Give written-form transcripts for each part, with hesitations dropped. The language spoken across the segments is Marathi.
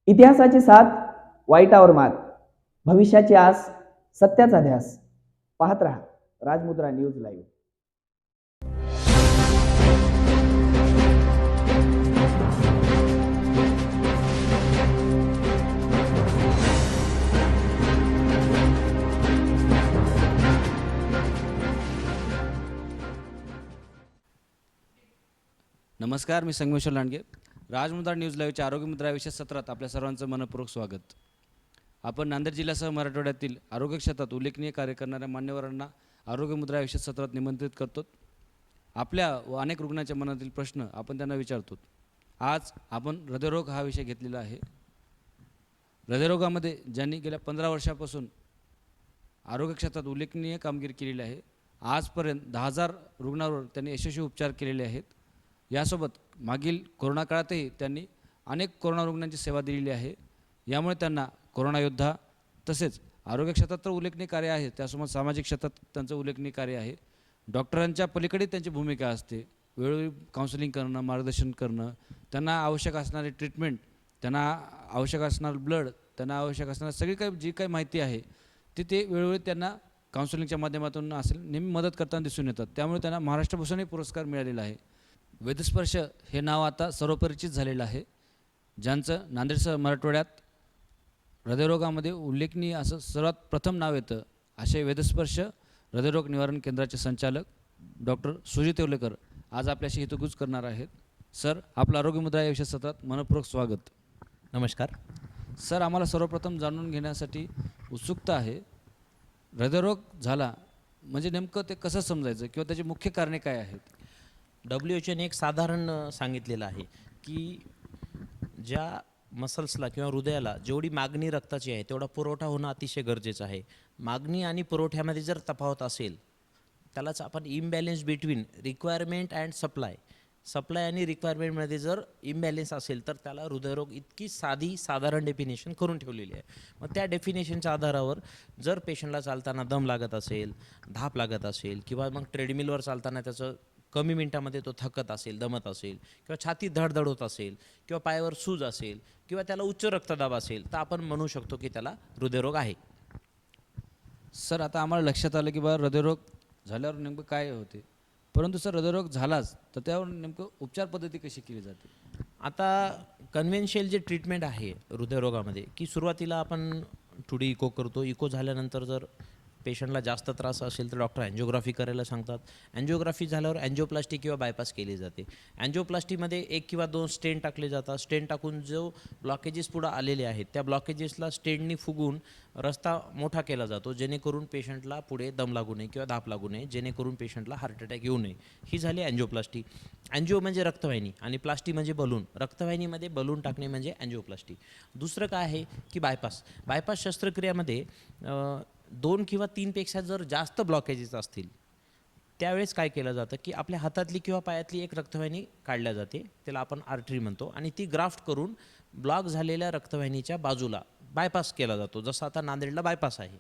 इतिहासाची साथ वाईटावर मात, भविष्याची आस, सत्याचा ध्यास. पाहत रहा राजमुद्रा न्यूज लाईव्ह. नमस्कार, मी संगमेश्वर लांडगे. राजमुद्रा न्यूज लाईव्हच्या आरोग्यमुद्रा विशेष सत्रात आपल्या सर्वांचं मनपूर्वक स्वागत. आपण नांदेड जिल्ह्यासह मराठवाड्यातील आरोग्य क्षेत्रात उल्लेखनीय कार्य करणाऱ्या मान्यवरांना आरोग्यमुद्रा विशेष सत्रात निमंत्रित करतो. आपल्या व अनेक रुग्णांच्या मनातील प्रश्न आपण त्यांना विचारतो. आज आपण हृदयरोग हा विषय घेतलेला आहे. हृदयरोगामध्ये ज्यांनी गेल्या 15 वर्षापासून आरोग्य क्षेत्रात उल्लेखनीय कामगिरी केलेली आहे, आजपर्यंत 10,000 रुग्णांवर त्यांनी यशस्वी उपचार केलेले आहेत. यासोबत मागील कोरोना काळातही त्यांनी अनेक कोरोना रुग्णांची सेवा दिलेली आहे. यामुळे त्यांना कोरोना योद्धा तसेच आरोग्य क्षेत्रात तर उल्लेखनीय कार्य आहे, त्यासोबत सामाजिक क्षेत्रात त्यांचं उल्लेखनीय कार्य आहे. डॉक्टरांच्या पलीकडे त्यांची भूमिका असते. वेळोवेळी काउन्सिलिंग करणं, मार्गदर्शन करणं, त्यांना आवश्यक असणारी ट्रीटमेंट, त्यांना आवश्यक असणारं ब्लड, त्यांना आवश्यक असणारी सगळी काही जी काही माहिती आहे ते वेळोवेळी त्यांना काउन्सिलिंगच्या माध्यमातून असेल नेहमी मदत करताना दिसून येतात. त्यामुळे त्यांना महाराष्ट्रभूषणही पुरस्कार मिळालेला आहे. वेदस्पर्श हे नाव आता सर्वपरिचित झालेलं आहे. ज्यांचं नांदेडसह मराठवाड्यात हृदयरोगामध्ये उल्लेखनीय असं सर्वात प्रथम नाव येतं, असे वेदस्पर्श हृदयरोग निवारण केंद्राचे संचालक डॉक्टर सुजित येवलेकर आज आपल्याशी हितगुज करणार आहेत. सर, आपलं आरोग्यमुद्रा या विशेष सत्रात मनपूर्वक स्वागत. नमस्कार सर, आम्हाला सर्वप्रथम जाणून घेण्यासाठी उत्सुकता आहे, हृदयरोग झाला म्हणजे नेमकं ते कसं समजायचं किंवा त्याची मुख्य कारणे काय आहेत? WHOने एक साधारण सांगितलेलं आहे की ज्या मसल्सला किंवा हृदयाला जेवढी मागणी रक्ताची आहे तेवढा पुरवठा होणं अतिशय गरजेचं आहे. मागणी आणि पुरवठ्यामध्ये जर तफावत असेल त्यालाच आपण imbalance between requirement and supply आणि रिक्वायरमेंटमध्ये जर इम्बॅलेन्स असेल तर त्याला हृदयरोग इतकी साधारण डेफिनेशन करून ठेवलेली आहे. मग त्या डेफिनेशनच्या आधारावर जर पेशंटला चालताना दम लागत असेल, धाप लागत असेल किंवा मग ट्रेडमिलवर चालताना त्याचं कमी मिनटामध्ये तो थकत असेल, दमत असेल किंवा छाती धडधड होत असेल किंवा पायावर सूज असेल किंवा त्याला उच्च रक्तदाब असेल तर आपण म्हणू शकतो की त्याला हृदयरोग आहे. सर, आता आम्हाला लक्षात आलं की बा हृदयरोग झाल्यावर नेमकं काय होते, परंतु सर हृदयरोग झालाच तर त्यावर नेमकं उपचार पद्धती कशी केली जाते? आता कन्व्हेन्शियल जे ट्रीटमेंट आहे हृदयरोगामध्ये की सुरुवातीला आपण 2D इको करतो. इको झाल्यानंतर जर पेशंटला जास्त त्रास असेल तर डॉक्टर अँजिओग्राफी करायला सांगतात. अँजिओग्राफी झाल्यावर अँजिओप्लास्टी किंवा बायपास केली जाते. अँजिओप्लास्टीमध्ये 1 किंवा 2 स्टेंट टाकले जातात. स्टेंट टाकून जो ब्लॉकेजेस पुढं आलेले आहेत त्या ब्लॉकेजेसला स्टेंटनी फुगून रस्ता मोठा केला जातो, जेणेकरून पेशंटला पुढे दम लागू नये किंवा धाप लागू नये, जेणेकरून पेशंटला हार्ट अटॅक येऊ नये. ही झाली अँजिओप्लास्टी. अँजिओ म्हणजे रक्तवाहिनी आणि प्लास्टी म्हणजे बलून. रक्तवाहिनीमध्ये बलून टाकणे म्हणजे अँजिओप्लास्टी. दुसरं काय आहे की बायपास शस्त्रक्रियामध्ये 2 किंवा 3 पेक्षा जर जास्त ब्लॉकेजेस असतील त्यावेळेस काय केलं जातं की आपल्या हातातली किंवा पायातली एक रक्तवाहिनी काढल्या जाते, त्याला आपण आर्टरी म्हणतो, आणि ती ग्राफ्ट करून ब्लॉक झालेल्या रक्तवाहिनीच्या बाजूला बायपास केला जातो. जसं आता नांदेडला बायपास आहे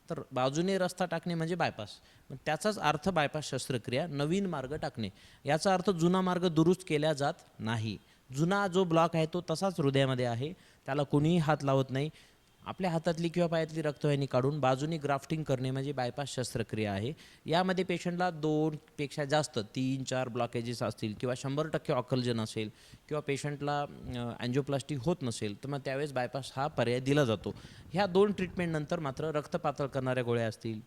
तर बाजूने रस्ता टाकणे म्हणजे बायपास. मग त्याचाच अर्थ बायपास शस्त्रक्रिया, नवीन मार्ग टाकणे. याचा अर्थ जुना मार्ग दुरुस्त केला जात नाही. जुना जो ब्लॉक आहे तो तसाच हृदयामध्ये आहे, त्याला कोणीही हात लावत नाही. आपल्या हातातली किंवा पायातली रक्तवाहिनी काढून बाजूने ग्राफ्टिंग करणे म्हणजे बायपास शस्त्रक्रिया आहे. यामध्ये पेशंटला 2 पेक्षा जास्त 3-4 ब्लॉकेजेस असतील किंवा 100% ऑक्सिजन असेल किंवा पेशंटला अँजिओप्लास्टी होत नसेल तर मग त्यावेळेस बायपास हा पर्याय दिला जातो. ह्या 2 ट्रीटमेंटनंतर मात्र रक्त पातळ करणाऱ्या गोळ्या असतील,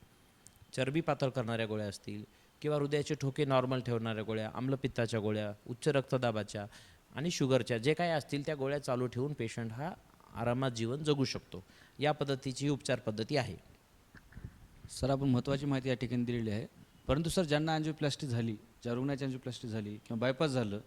चरबी पातळ करणाऱ्या गोळ्या असतील किंवा हृदयाचे ठोके नॉर्मल ठेवणाऱ्या गोळ्या, आम्लपित्ताच्या गोळ्या, उच्च रक्तदाबाच्या आणि शुगरच्या जे काही असतील त्या गोळ्या चालू ठेवून पेशंट हा आरामात जीवन जगू शकतो. या पद्धतीची उपचार पद्धती आहे. सर, आपण महत्त्वाची माहिती या ठिकाणी दिलेली आहे. परंतु सर, ज्यांना अँजिओप्लास्टी झाली, ज्या रुग्णाची अँजिओप्लास्टी झाली किंवा बायपास झालं,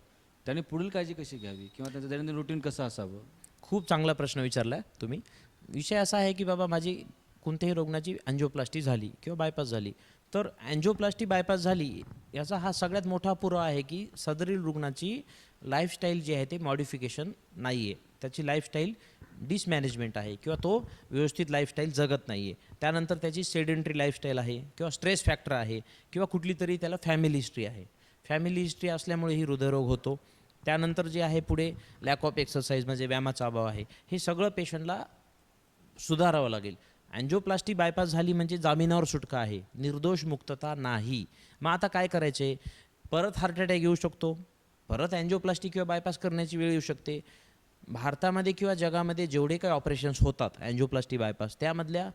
त्यांनी पुढील काळजी कशी घ्यावी किंवा त्यांचं दैनंदिन रुटीन कसं असावं? खूप चांगला प्रश्न विचारला आहे तुम्ही. विषय असा आहे की बाबा माझी कोणत्याही रुग्णाची अँजिओप्लास्टी झाली किंवा बायपास झाली तर अँजिओप्लास्टी बायपास झाली याचा हा सगळ्यात मोठा पुरावा आहे की सदरील रुग्णाची लाईफस्टाईल जी आहे ते मॉडिफिकेशन नाही आहे. त्याची लाईफस्टाईल डिसमॅनेजमेंट आहे किंवा तो व्यवस्थित लाईफस्टाईल जगत नाही आहे. त्यानंतर त्याची सेडेंटरी लाईफस्टाईल आहे किंवा स्ट्रेस फॅक्टर आहे किंवा कुठली तरी त्याला फॅमिली हिस्ट्री आहे. फॅमिली हिस्ट्री असल्यामुळे ही हृदयरोग होतो. त्यानंतर जे आहे पुढे लॅक ऑफ एक्सरसाइज म्हणजे व्यायामाचा अभाव आहे, हे सगळं पेशंटला सुधारावं लागेल. अँजिओप्लास्टी बायपास झाली म्हणजे जामिनावर सुटका आहे, निर्दोष मुक्तता नाही. मग आता काय करायचे, परत हार्ट अटॅक येऊ शकतो, परत अँजिओप्लास्टी किंवा बायपास करण्याची वेळ येऊ शकते. भारतामध्ये किंवा जगामध्ये जेवढे काही ऑपरेशन्स होतात अँजिओप्लास्टी बायपास, त्यामधल्या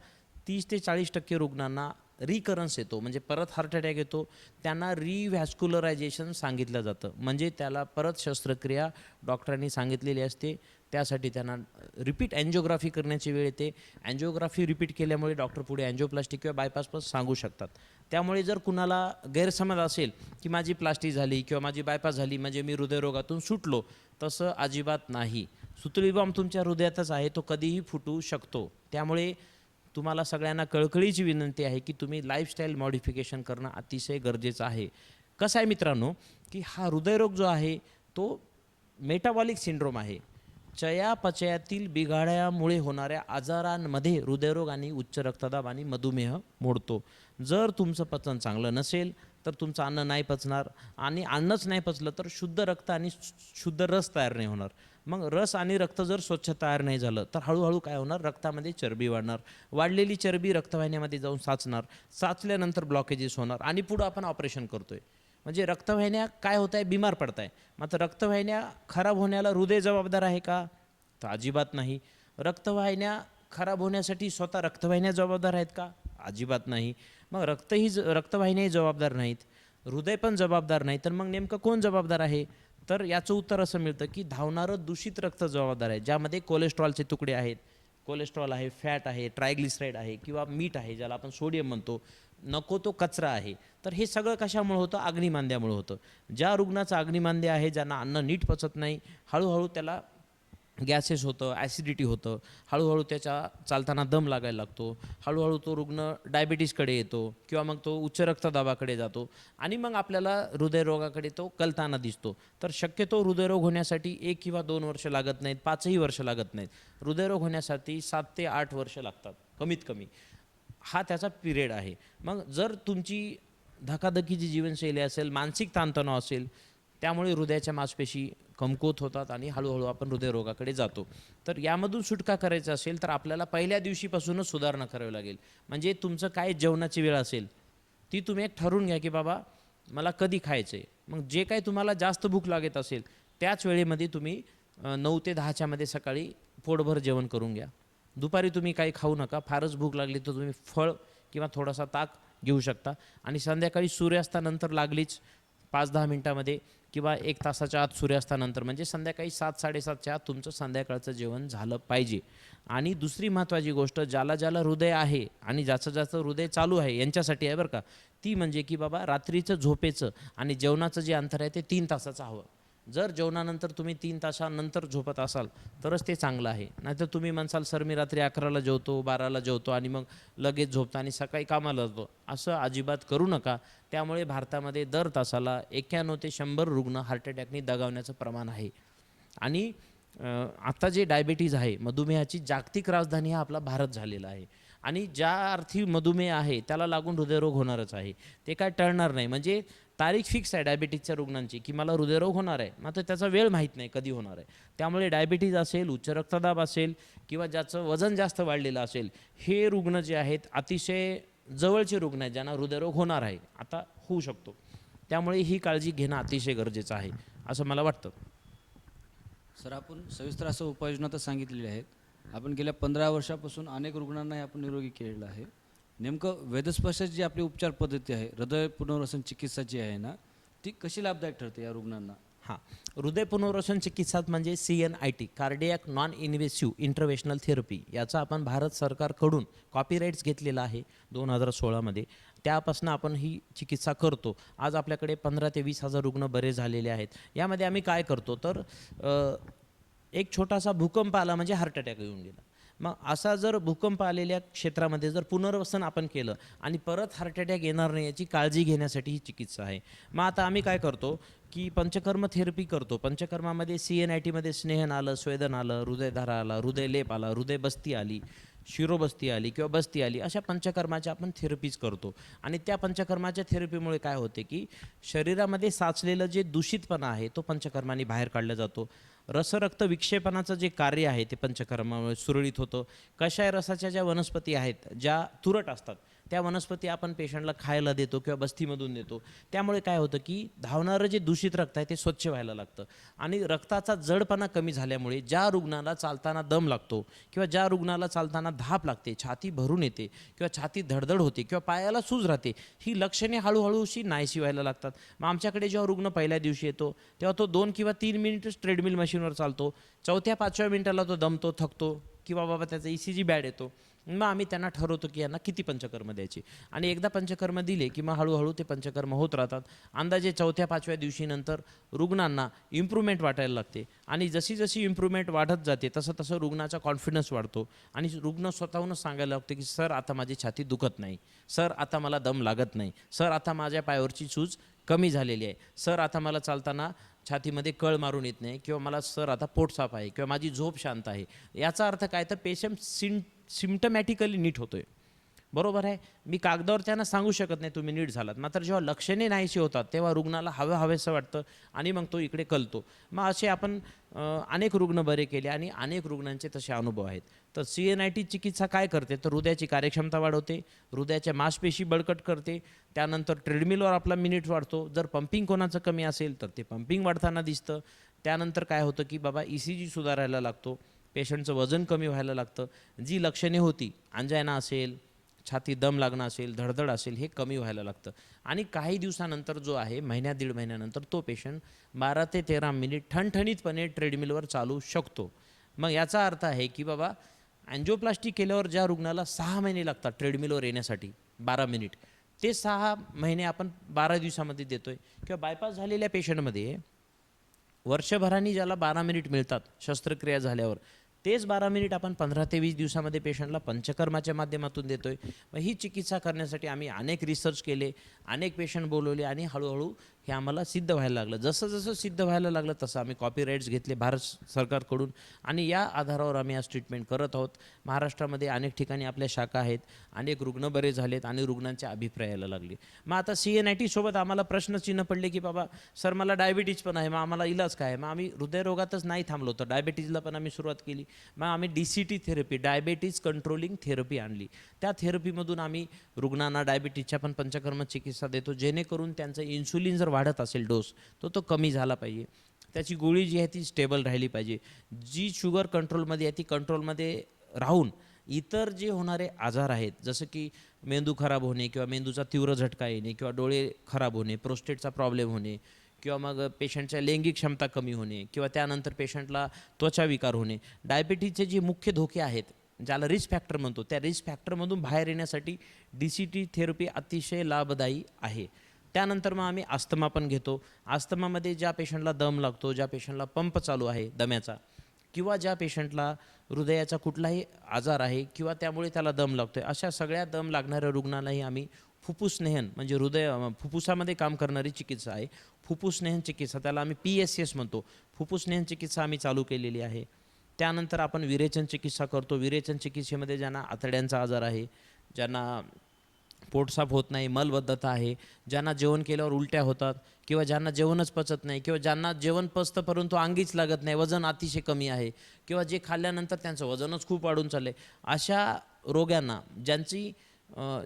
30 ते 40% रुग्णांना रिकरन्स येतो, म्हणजे परत हार्ट अटॅक येतो. त्यांना रिव्हॅस्क्युलरायझेशन सांगितलं जातं, म्हणजे त्याला परत शस्त्रक्रिया डॉक्टरांनी सांगितलेली असते. त्यासाठी त्यांना रिपीट अँजिओग्राफी करण्याची वेळ येते. अँजिओग्राफी रिपीट केल्यामुळे डॉक्टर पुढे अँजिओप्लास्टी किंवा बायपास पण सांगू शकतात. त्यामुळे जर कुणाला गैरसमज असेल की माझी प्लास्टी झाली किंवा माझी बायपास झाली म्हणजे मी हृदयरोगातून सुटलो, तसं अजिबात नाही. सुतळी बॉम्ब तुमच्या हृदयातच आहे, तो कधीही फुटू शकतो. त्यामुळे तुम्हाला सगळ्यांना कळकळीची विनंती आहे की तुम्ही लाईफस्टाईल मॉडिफिकेशन करणं अतिशय गरजेचं आहे. कसं आहे मित्रांनो, की हा हृदयरोग जो आहे तो मेटाबॉलिक सिंड्रोम आहे. चयापचयातील बिघाड्यामुळे होणाऱ्या आजारांमध्ये हृदयरोग आणि उच्च रक्तदाब आणि मधुमेह मोडतो. जर तुमचं पचन चांगलं नसेल तर तुमचं अन्न नाही पचणार, आणि अन्नच नाही पचलं तर शुद्ध रक्त आणि शुद्ध रस तयार नाही होणार. मग रस आणि रक्त जर स्वच्छ तयार नाही झालं तर हळूहळू काय होणार, रक्तामध्ये चरबी वाढणार. वाढलेली चरबी रक्तवाहिन्यामध्ये जाऊन साचणार, साचल्यानंतर ब्लॉकेजेस होणार आणि पुढं आपण ऑपरेशन करतोय. म्हणजे रक्तवाहिन्या काय होत आहे, बिमार पडत आहे. मात्र रक्तवाहिन्या खराब होण्याला हृदय जबाबदार आहे का, तर अजिबात नाही. रक्तवाहिन्या खराब होण्यासाठी स्वतः रक्तवाहिन्या जबाबदार आहेत का, अजिबात नाही. मग रक्तवाहिन्याही जबाबदार नाहीत, हृदय पण जबाबदार नाही, तर मग नेमकं कोण जबाबदार आहे, तर याचं उत्तर असं मिळतं की धावणारं दूषित रक्त जबाबदार आहे, ज्यामध्ये कोलेस्ट्रॉलचे तुकडे आहेत. कोलेस्ट्रॉल आहे, फॅट आहे, ट्रायग्लिसराईड आहे किंवा मीठ आहे, ज्याला आपण सोडियम म्हणतो, नको तो कचरा आहे. तर हे सगळं कशामुळे होतं, अग्निमांद्यामुळे होतं. ज्या रुग्णाचं अग्निमांद्य आहे, ज्यांना अन्न नीट पचत नाही, हळूहळू त्याला गॅसेस होतं, ॲसिडिटी होतं, हळूहळू त्याच्या चालताना दम लागायला लागतो, हळूहळू तो रुग्ण डायबिटीसकडे येतो किंवा मग तो उच्च रक्तदाबाकडे जातो आणि मग आपल्याला हृदयरोगाकडे तो कलताना दिसतो. तर शक्यतो हृदयरोग होण्यासाठी 1 किंवा 2 वर्ष लागत नाहीत, 5ही वर्ष लागत नाहीत. हृदयरोग होण्यासाठी 7 ते 8 वर्ष लागतात कमीत कमी. हा त्याचा पिरियड आहे. मग जर तुमची धकाधकीची जीवनशैली असेल, मानसिक ताणतणाव असेल, त्यामुळे हृदयाच्या मांसपेशी कमकुवत होतात आणि हळूहळू आपण हृदयरोगाकडे जातो. तर यामधून सुटका करायचं असेल तर आपल्याला पहिल्या दिवशीपासूनच सुधारणा करावी लागेल. म्हणजे तुमचं काय जेवणाची वेळ असेल ती तुम्ही एक ठरवून घ्या की बाबा मला कधी खायचं आहे. मग जे काही तुम्हाला जास्त भूक लागत असेल त्याच वेळेमध्ये तुम्ही 9 ते 10च्या मध्ये सकाळी पोटभर जेवण करून घ्या. दुपारी तुम्ही काही खाऊ नका. फारच भूक लागली तर तुम्ही फळ किंवा थोडासा ताक घेऊ शकता. आणि संध्याकाळी सूर्यास्तानंतर लागलीच 5-10 मिनटामध्ये किंवा 1 तासाच्या आत सूर्यास्तानंतर, म्हणजे संध्याकाळी 7-7:30च्या आत तुमचं संध्याकाळचं जेवण झालं पाहिजे. आणि दुसरी महत्त्वाची गोष्ट, ज्याला ज्याला हृदय आहे आणि ज्याचं ज्याचं हृदय चालू आहे यांच्यासाठी आहे बरं का, ती म्हणजे की बाबा रात्रीचं झोपेचं आणि जेवणाचं जे अंतर आहे ते 3 तासाचं हवं. जर जेवणानंतर तुम्ही 3 तासानंतर झोपत असाल तरच ते चांगलं आहे. नाहीतर तुम्ही म्हणसाल सर मी रात्री 11ला जेवतो, 12ला जेवतो आणि मग लगेच झोपतो आणि सकाळी कामाला जातो, असं अजिबात करू नका. त्यामुळे भारतामध्ये दर तासाला 91 ते 100 रुग्ण हार्ट अटॅकने दगावण्याचं प्रमाण आहे. आणि आता जे डायबिटीज आहे, मधुमेहाची जागतिक राजधानी हा आपला भारत झालेला आहे. आणि ज्या अर्थी मधुमेह आहे त्याला लागून हृदयरोग होणारच आहे, ते काय टळणार नाही. म्हणजे तारीख फिक्स आहे डायबिटीजच्या रुग्णांची की मला हृदयरोग होणार आहे, मात्र त्याचा वेळ माहीत नाही कधी होणार आहे. त्यामुळे डायबिटीज असेल, उच्च रक्तदाब असेल किंवा ज्याचं वजन जास्त वाढलेलं असेल, हे रुग्ण जे आहेत अतिशय जवळचे रुग्ण आहेत ज्यांना हृदयरोग होणार आहे, आता होऊ शकतो. त्यामुळे ही काळजी घेणं अतिशय गरजेचं आहे असं मला वाटतं. सर, आपण सविस्तर असं उपाययोजना तर सांगितलेल्या आहेत. आपण गेल्या 15 वर्षापासून अनेक रुग्णांना आपण निरोगी केलेलं आहे. नेमकं वेदस्पर्शाची जी आपली उपचार पद्धती आहे, हृदय पुनर्वसन चिकित्सा जी आहे ना, ती कशी लाभदायक ठरते या रुग्णांना? हां, हृदय पुनर्वसन चिकित्सा म्हणजे CNIT, cardiac non invasive interventional therapy, याचा आपण भारत सरकारकडून कॉपीराईट्स घेतलेला आहे 2016मध्ये. त्यापासून आपण ही चिकित्सा करतो. आज आपल्याकडे 15 ते 20 हजार रुग्ण बरे झालेले आहेत. यामध्ये आम्ही काय करतो तर एक छोटासा भूकंप आला म्हणजे हार्ट अटॅक येऊन गेला. मग असा जर भूकंप आलेल्या क्षेत्रामध्ये जर पुनर्वसन आपण केलं आणि परत हार्ट अटॅक येणार नाही याची काळजी घेण्यासाठी ही चिकित्सा आहे. मग आता आम्ही काय करतो की पंचकर्म थेरपी करतो. पंचकर्मामध्ये CNITमध्ये स्नेहन आलं, स्वेदन आलं, हृदयधारा आला, हृदयलेप आला, हृदयबस्ती आली, शिरोबस्ती आली किंवा बस्ती आली, अशा पंचकर्माच्या आपण थेरपीज करतो. आणि त्या पंचकर्माच्या थेरपीमुळे काय होते की शरीरामध्ये साचलेलं जे दूषितपणा आहे तो पंचकर्माने बाहेर काढला जातो. रसरक्त विक्षेपणाचं जे कार्य आहे ते पंचकर्मामुळे सुरळीत होतं. कषाय रसाच्या ज्या वनस्पती आहेत, ज्या तुरट असतात, त्या वनस्पती आपण पेशंटला खायला देतो किंवा बस्तीमधून देतो. त्यामुळे काय होतं की धावणारं जे दूषित रक्त आहे ते स्वच्छ व्हायला लागतं. आणि रक्ताचा जडपणा कमी झाल्यामुळे ज्या रुग्णाला चालताना दम लागतो किंवा ज्या रुग्णाला चालताना धाप लागते, छाती भरून येते किंवा छाती धडधड होते किंवा पायाला सूज राहते, ही लक्षणे हळूहळूशी नाहीशी व्हायला लागतात. मग आमच्याकडे जेव्हा रुग्ण पहिल्या दिवशी येतो तेव्हा तो 2 किंवा 3 मिनिटच ट्रेडमिल मशीनवर चालतो. 4थ्या-5व्या मिनिटाला तो दमतो, थकतो किंवा बाबा त्याचा ECG बॅड येतो. मग आम्ही त्यांना ठरवतो की यांना किती पंचकर्म द्यायचे. आणि एकदा पंचकर्म दिले की मग हळूहळू ते पंचकर्म होत राहतात. अंदाजे 4थ्या-5व्या दिवशीनंतर रुग्णांना इम्प्रूव्हमेंट वाटायला लागते. आणि जशी जशी इम्प्रूव्हमेंट वाढत जाते तसं तसं रुग्णाचा कॉन्फिडन्स वाढतो. आणि रुग्ण स्वतःहूनच सांगायला लागतो की सर आता माझी छाती दुखत नाही, सर आता मला दम लागत नाही, सर आता माझ्या पायावरची सूज कमी झालेली आहे, सर आता मला चालताना छातीमध्ये कळ मारून येत नाही, किंवा मला सर आता पोट साफ आहे, किंवा माझी झोप शांत आहे. याचा अर्थ काय, तर पेशंट सिम्टमॅटिकली नीट होतोय. बरोबर आहे. मी कागदावर त्यांना सांगू शकत नाही तुम्ही नीट झालात, मात्र जेव्हा लक्षणे नाहीशी होतात तेव्हा रुग्णाला हवेसं वाटतं आणि मग तो इकडे कलतो. मग असे आपण अनेक रुग्ण बरे केले आणि अनेक रुग्णांचे तसे अनुभव आहेत. तर CNIT चिकित्सा काय करते, तर हृदयाची कार्यक्षमता वाढवते, हृदयाच्या मांसपेशी बळकट करते, त्यानंतर ट्रेडमिलवर आपला मिनिट वाढतो. जर पंपिंग कोणाचं कमी असेल तर ते पंपिंग वाढताना दिसतं. त्यानंतर काय होतं की बाबा ECG सुधारायला लागतो, पेशंटचं वजन कमी व्हायला लागतं. जी लक्षणे होती, अंजायना असेल, छाती दम लागणं असेल, धडधड असेल, हे कमी व्हायला लागतं. आणि काही दिवसानंतर जो आहे, महिन्या दीड महिन्यानंतर तो पेशंट 12 ते 13 मिनिट ठणठणीतपणे ट्रेडमिलवर चालू शकतो. मग याचा अर्थ आहे की बाबा अँजिओप्लास्टी केल्यावर ज्या रुग्णाला 6 महिने लागतात ट्रेडमिलवर येण्यासाठी 12 मिनिट, ते 6 महिने आपण 12 दिवसामध्ये देतोय. किंवा बायपास झालेल्या पेशंटमध्ये वर्षभराने ज्याला 12 मिनिट मिळतात शस्त्रक्रिया झाल्यावर, तेच 12 मिनिट आपण 15 ते 20 दिवसामध्ये पेशंटला पंचकर्माच्या माध्यमातून देतोय. मग ही चिकित्सा करण्यासाठी आम्ही अनेक रिसर्च केले, अनेक पेशंट बोलवले आणि हळूहळू हे आम्हाला सिद्ध व्हायला लागलं. जसं जसं सिद्ध व्हायला लागलं तसं आम्ही कॉपीराईट्स घेतले भारत सरकारकडून आणि या आधारावर आम्ही आज ट्रीटमेंट करत आहोत. महाराष्ट्रामध्ये अनेक ठिकाणी आपल्या शाखा आहेत, अनेक रुग्ण बरे झालेत आणि रुग्णांचे अभिप्राय यायला लागले. मग आता CNIT सोबत आम्हाला प्रश्नचिन्ह पडले की बाबा सर मला डायबिटीज पण आहे, मग आम्हाला इलाज काय. मग आम्ही हृदयरोगातच नाही थांबलो, तर डायबिटीजला पण आम्ही सुरुवात केली. मग आम्ही DCT therapy, diabetes controlling therapy आणली. त्या थेरपीमधून आम्ही रुग्णांना डायबिटीजच्या पण पंचकर्म चिकित्सा देतो, जेणेकरून त्यांचं इन्सुलिन जर वाढत असेल डोस, तो कमी झाला पाहिजे. त्याची गोळी जी आहे ती स्टेबल राहिली पाहिजे. जी शुगर कंट्रोलमध्ये आहे ती कंट्रोलमध्ये राहून इतर जे होणारे आजार आहेत, जसं की मेंदू खराब होणे किंवा मेंदूचा तीव्र झटका येणे किंवा डोळे खराब होणे, प्रोस्टेटचा प्रॉब्लेम होणे, किंवा मग पेशंटच्या लैंगिक क्षमता कमी होणे, किंवा त्यानंतर पेशंटला त्वचा विकार होणे, डायबिटीजचे जे मुख्य धोके आहेत, ज्याला रिस्क फॅक्टर म्हणतो, त्या रिस्क फॅक्टरमधून बाहेर येण्यासाठी DCT थेरपी अतिशय लाभदायी आहे. त्यानंतर मग आम्ही अस्थमा पण घेतो. अस्थमामध्ये ज्या पेशंटला दम लागतो, ज्या पेशंटला पंप चालू आहे दम्याचा, किंवा ज्या पेशंटला हृदयाचा कुठलाही आजार आहे किंवा त्यामुळे त्याला दम लागतो आहे, अशा सगळ्या दम लागणाऱ्या रुग्णालाही आम्ही फुफ्फुसनेहन म्हणजे फुफ्फुसामध्ये काम करणारी चिकित्सा आहे, फुफ्फुसनेहन चिकित्सा, त्याला आम्ही PSS म्हणतो, फुफ्फुसनेहन चिकित्सा आम्ही चालू केलेली आहे. त्यानंतर आपण विरेचन चिकित्सा करतो. विरेचन चिकित्सेमध्ये ज्यांना आतड्यांचा आजार आहे, ज्यांना पोटसाफ होत नाही, मलबद्धता आहे, ज्यांना जेवण केल्यावर उलट्या होतात, किंवा ज्यांना जेवणच पचत नाही, किंवा ज्यांना जेवण पचतं परंतु अंगीच लागत नाही, वजन अतिशय कमी आहे, किंवा जे खाल्ल्यानंतर त्यांचं वजनच खूप वाढून चाललं आहे, अशा रोग्यांना ज्यांची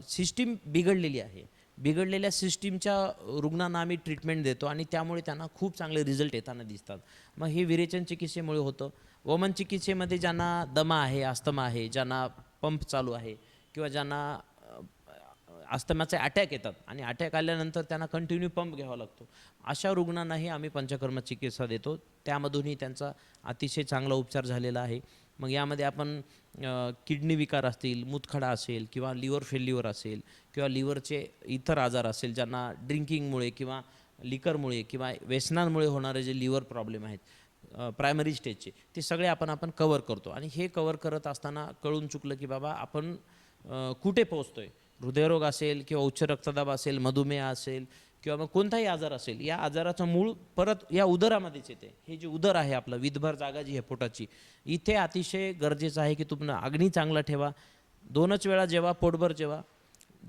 सिस्टीम बिघडलेली आहे, बिघडलेल्या सिस्टीमच्या रुग्णांना आम्ही ट्रीटमेंट देतो आणि त्यामुळे त्यांना खूप चांगले रिझल्ट येताना दिसतात. मग हे विरेचन चिकित्सेमुळे होतं. वमन चिकित्सेमध्ये ज्यांना दमा आहे, अस्थमा आहे, ज्यांना पंप चालू आहे, किंवा ज्यांना अस्थमाचे अटॅक येतात आणि अटॅक आल्यानंतर त्यांना कंटिन्यू पंप घ्यावा लागतो, अशा रुग्णांनाही आम्ही पंचकर्म चिकित्सा देतो. त्यामधूनही त्यांचा अतिशय चांगला उपचार झालेला आहे. मग यामध्ये आपण किडनी विकार असतील, मूतखडा असेल, किंवा लिव्हर फेल्युअर असेल, किंवा लिव्हरचे इतर आजार असेल, ज्यांना ड्रिंकिंगमुळे किंवा लिकरमुळे किंवा व्यसनांमुळे होणारे जे लिव्हर प्रॉब्लेम आहेत प्रायमरी स्टेजचे, ते सगळे आपण कवर करतो. आणि हे कवर करत असताना कळून चुकलं की बाबा आपण कुठे पोहोचतोय, हृदयरोग असेल किंवा उच्च रक्तदाब असेल, मधुमेह असेल किंवा मग कोणताही आजार असेल, या आजाराचं मूळ परत या उदरामध्येच येते. हे जे उदर आहे आपलं, विधभर जागा जी आहे पोटाची, इथे अतिशय गरजेचं आहे की तुम्ही अग्नी चांगला ठेवा. 2च वेळा जेवा, पोटभर जेवा,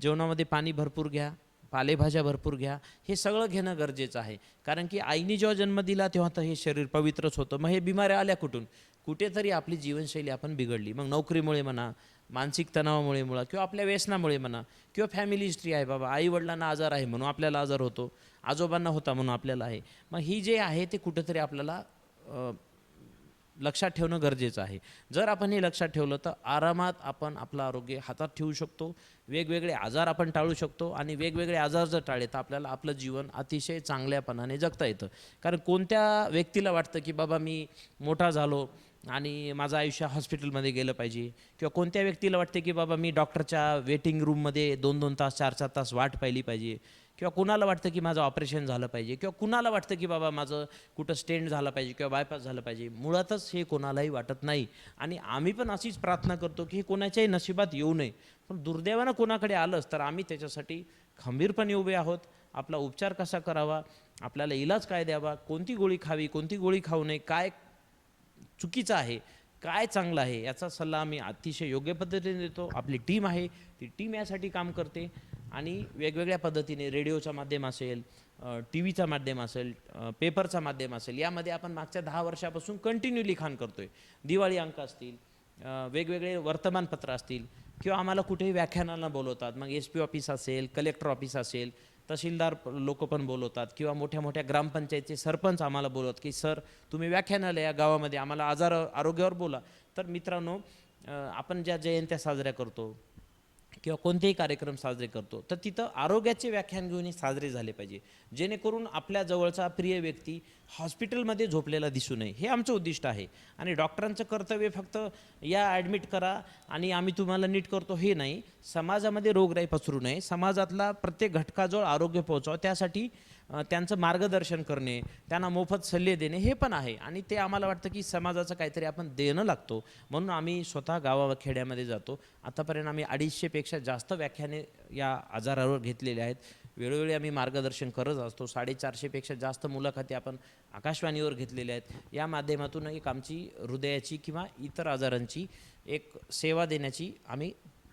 जेवणामध्ये पाणी भरपूर घ्या, पालेभाज्या भरपूर घ्या. हे सगळं घेणं गरजेचं आहे. कारण की आईने जेव्हा जन्म दिला तेव्हा तर हे शरीर पवित्रच होतं. मग हे बिमाऱ्या आल्या कुठून? कुठेतरी आपली जीवनशैली आपण बिघडली. मग नोकरीमुळे म्हणा, मानसिक तणावामुळे म्हणा, किंवा आपल्या व्यसनामुळे म्हणा, किंवा फॅमिली हिस्ट्री आहे, बाबा आई वडिलांना आजार आहे म्हणून आपल्याला आजार होतो, आजोबांना होता म्हणून आपल्याला आहे. मग ही जे आहे ते कुठेतरी आपल्याला लक्षात ठेवणं गरजेचं आहे. जर आपण हे लक्षात ठेवलं तर आरामात आपण आपलं आरोग्य हातात ठेवू शकतो, वेगवेगळे आजार आपण टाळू शकतो. आणि वेगवेगळे आजार जर टाळले तर आपल्याला आपलं जीवन अतिशय चांगल्यापणाने जगता येतं. कारण कोणत्या व्यक्तीला वाटतं की बाबा मी मोठा झालो आणि माझं आयुष्य हॉस्पिटलमध्ये गेलं पाहिजे, किंवा कोणत्या व्यक्तीला वाटते की बाबा मी डॉक्टरच्या वेटिंग रूममध्ये 2-2 तास 4-4 तास वाट पाहिली पाहिजे, किंवा कुणाला वाटतं की माझं ऑपरेशन झालं पाहिजे, किंवा कुणाला वाटतं की बाबा माझं कुठं स्टेंट झालं पाहिजे किंवा बायपास झालं पाहिजे. मुळातच हे कोणालाही वाटत नाही. आणि आम्ही पण अशीच प्रार्थना करतो की हे कोणाच्याही नशिबात येऊ नये. पण दुर्दैवानं कोणाकडे आलंच तर आम्ही त्याच्यासाठी खंबीरपणे उभे आहोत. आपला उपचार कसा करावा, आपल्याला इलाज काय द्यावा, कोणती गोळी खावी, कोणती गोळी खाऊ नये, काय चुकीचं आहे, काय चांगलं आहे, याचा सल्ला आम्ही अतिशय योग्य पद्धतीने देतो. आपली टीम आहे, ती टीम यासाठी काम करते. आणि वेगवेगळ्या पद्धतीने रेडिओचं माध्यम असेल, टी व्हीचं माध्यम असेल, पेपरचं माध्यम असेल, यामध्ये आपण मागच्या 10 वर्षापासून कंटिन्यू लिखाण करतो आहे. दिवाळी अंक असतील, वेगवेगळे वर्तमानपत्र असतील, किंवा आम्हाला कुठेही व्याख्यानाला बोलवतात. मग SP ऑफिस असेल, कलेक्टर ऑफिस असेल, तहसीलदार लोक पण बोलवतात, किंवा मोठ्या मोठ्या ग्रामपंचायतचे सरपंच आम्हाला बोलवतात की सर तुम्ही व्याख्यानाला या गावामध्ये, आम्हाला आरोग्यावर बोला. तर मित्रांनो, आपण ज्या जयंत्या साजऱ्या करतो किंवा कोणतेही कार्यक्रम साजरे करतो तर तिथं आरोग्याचे व्याख्यान घेऊन साजरे झाले पाहिजे, जेणेकरून आपल्या जवळचा प्रिय व्यक्ती हॉस्पिटलमध्ये झोपलेला दिसू नये. हे आमचं उद्दिष्ट आहे. आणि डॉक्टरांचं कर्तव्य फक्त या ॲडमिट करा आणि आम्ही तुम्हाला नीट करतो हे नाही. समाजामध्ये रोगराई पसरू नये, समाजातला प्रत्येक घटकाजवळ आरोग्य पोहोचावं, त्यासाठी त्यांचं मार्गदर्शन करणे, त्यांना मोफत सल्ले देणे हे पण आहे. आणि ते आम्हाला वाटतं की समाजाचं काहीतरी आपण देणं लागतो, म्हणून आम्ही स्वतः गावाखेड्यामध्ये जातो. आतापर्यंत आम्ही 250पेक्षा जास्त व्याख्याने या आजारावर घेतलेले आहेत. वेळोवेळी आम्ही मार्गदर्शन करत असतो. 450पेक्षा जास्त मुलाखती आपण आकाशवाणीवर घेतलेल्या आहेत. या माध्यमातून एक आमची हृदयाची किंवा इतर आजारांची एक सेवा देण्याची आम्ही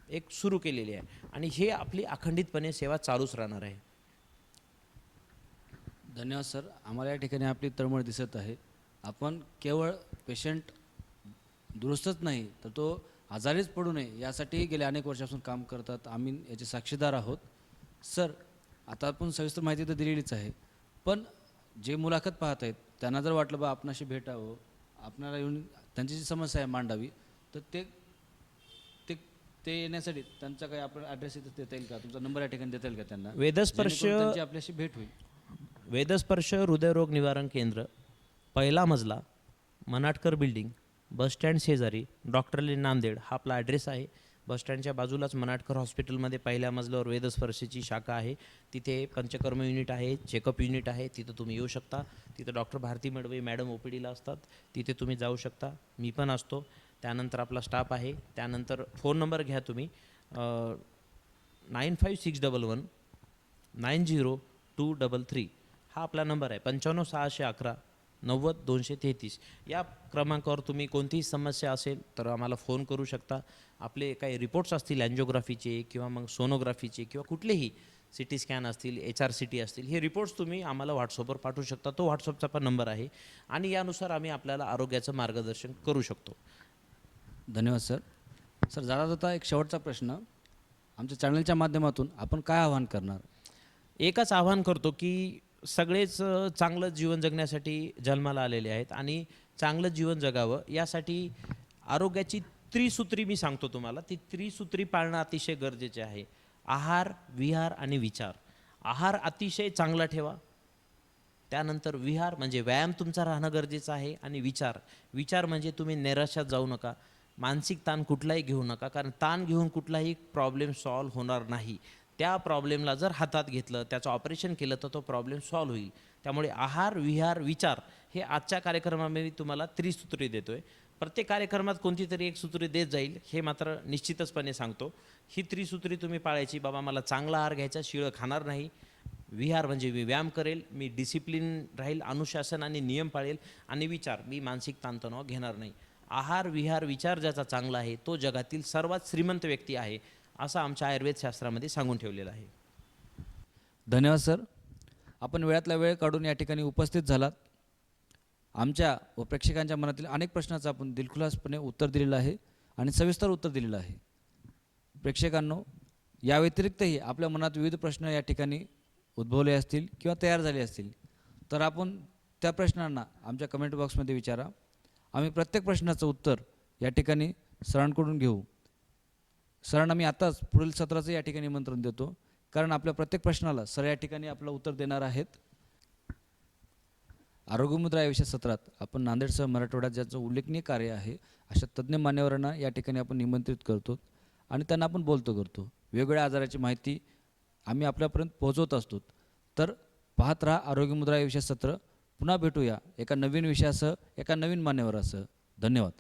एक सुरू केलेली आहे. आणि हे आपली अखंडितपणे सेवा चालूच राहणार आहे. धन्यवाद सर. आम्हाला या ठिकाणी आपली तळमळ दिसत आहे. आपण केवळ पेशंट दुरुस्तच नाही तर तो आजारीच पडू नये यासाठी गेल्या अनेक वर्षापासून काम करतात. आम्ही याचे साक्षीदार आहोत. सर, आता आपण सविस्तर माहिती तर दिलेलीच आहे, पण जे मुलाखत पाहत आहेत त्यांना जर वाटलं बा आपणाशी भेटावं, आपणाला येऊन त्यांची जी समस्या आहे मांडावी, तर ते ते ते येण्यासाठी त्यांचा काही आपण ॲड्रेस इथं देता येईल का? तुमचा नंबर या ठिकाणी देता येईल का त्यांना? जेणेकरून त्यांची आपल्याशी भेट होईल. वेदस्पर्श हृदयरोग निवारण केंद्र, 1ला मजला, मनाटकर बिल्डिंग, बसस्टँड शेजारी, डॉक्टर लेन, नांदेड हा आपला ॲड्रेस आहे. बसस्टँडच्या बाजूलाच मनाटकर हॉस्पिटलमध्ये 1ल्या मजल्यावर वेदस्पर्शची शाखा आहे. तिथे पंचकर्म युनिट आहे, चेकअप युनिट आहे, तिथं तुम्ही येऊ शकता. तिथं डॉक्टर भारती मडवे मॅडम OPDला असतात, तिथे तुम्ही जाऊ शकता. मी पण असतो. त्यानंतर आपला स्टाफ आहे. त्यानंतर फोन नंबर घ्या तुम्ही, 95611 90233 हा आपला नंबर आहे. 95 611 90 233 या क्रमांकावर तुम्ही कोणतीही समस्या असेल तर आम्हाला फोन करू शकता. आपले काही रिपोर्ट्स असतील अँजिओग्राफीचे किंवा मग सोनोग्राफीचे किंवा कुठलेही CT स्कॅन असतील, HRCT असतील, हे रिपोर्ट्स तुम्ही आम्हाला व्हॉट्सअपवर पाठवू शकता. तो व्हॉट्सअपचा पण नंबर आहे. आणि यानुसार आम्ही आपल्याला आरोग्याचं मार्गदर्शन करू शकतो. धन्यवाद सर. सर, जाता जाता एक शेवटचा प्रश्न, आमच्या चॅनलच्या माध्यमातून आपण काय आवाहन करणार? एकच आवाहन करतो की सगळेच चांगलं जीवन जगण्यासाठी जन्माला आलेले आहेत आणि चांगलं जीवन जगावं यासाठी आरोग्याची त्रिसूत्री मी सांगतो तुम्हाला. ती त्रिसूत्री पाळणं अतिशय गरजेचे आहे. आहार, विहार आणि विचार. आहार अतिशय चांगला ठेवा. त्यानंतर विहार म्हणजे व्यायाम तुमचा राहणं गरजेचं आहे. आणि विचार म्हणजे तुम्ही निराशात जाऊ नका. मानसिक ताण कुठलाही घेऊ नका, कारण ताण घेऊन कुठलाही प्रॉब्लेम सॉल्व्ह होणार नाही. त्या प्रॉब्लेमला जर हातात घेतलं, त्याचं ऑपरेशन केलं तर तो प्रॉब्लेम सॉल्व्ह होईल. त्यामुळे आहार, विहार, विचार हे आजच्या कार्यक्रमामध्ये तुम्हाला त्रिसूत्री देतोय. प्रत्येक कार्यक्रमात कोणती तरी एक सूत्री देत जाईल हे मात्र निश्चितचपणे सांगतो. ही त्रिसूत्री तुम्ही पाळायची. बाबा मला चांगला आहार घ्यायचा, शिळं खाणार नाही, विहार म्हणजे मी व्यायाम करेल, मी डिसिप्लिन राहील, अनुशासन आणि नियम पाळेल, आणि विचार, मी मानसिक ताणतणाव घेणार नाही. आहार विहार विचार ज्याचा चांगला आहे तो जगातील सर्वात श्रीमंत व्यक्ती आहे, असं आमच्या आयुर्वेद शास्त्रामध्ये सांगून ठेवलेलं आहे. धन्यवाद सर. आपण वेळातला वेळ काढून या ठिकाणी उपस्थित झालात. आमच्या व प्रेक्षकांच्या मनातील अनेक प्रश्नाचं आपण दिलखुलासपणे उत्तर दिलेलं आहे आणि सविस्तर उत्तर दिलेलं आहे. प्रेक्षकांनो, या व्यतिरिक्तही आपल्या मनात विविध प्रश्न या ठिकाणी उद्भवले असतील किंवा तयार झाले असतील तर आपण त्या प्रश्नांना आमच्या कमेंट बॉक्समध्ये विचारा. आम्ही प्रत्येक प्रश्नाचं उत्तर या ठिकाणी सरांकडून घेऊ. सरांना मी आताच पुढील सत्राचं या ठिकाणी निमंत्रण देतो, कारण आपल्या प्रत्येक प्रश्नाला सर या ठिकाणी आपलं उत्तर देणार आहेत. आरोग्यमुद्रा या विषय सत्रात आपण नांदेडसह मराठवाड्यात ज्याचं उल्लेखनीय कार्य आहे अशा तज्ज्ञ मान्यवरांना या ठिकाणी आपण निमंत्रित करतो आणि त्यांना आपण बोलतो करतो. वेगवेगळ्या आजाराची माहिती आम्ही आपल्यापर्यंत पोहोचवत असतो. तर पाहत राहा आरोग्यमुद्रा या विषय सत्र. पुन्हा भेटूया एका नवीन विषयासह, एका नवीन मान्यवरासह. धन्यवाद.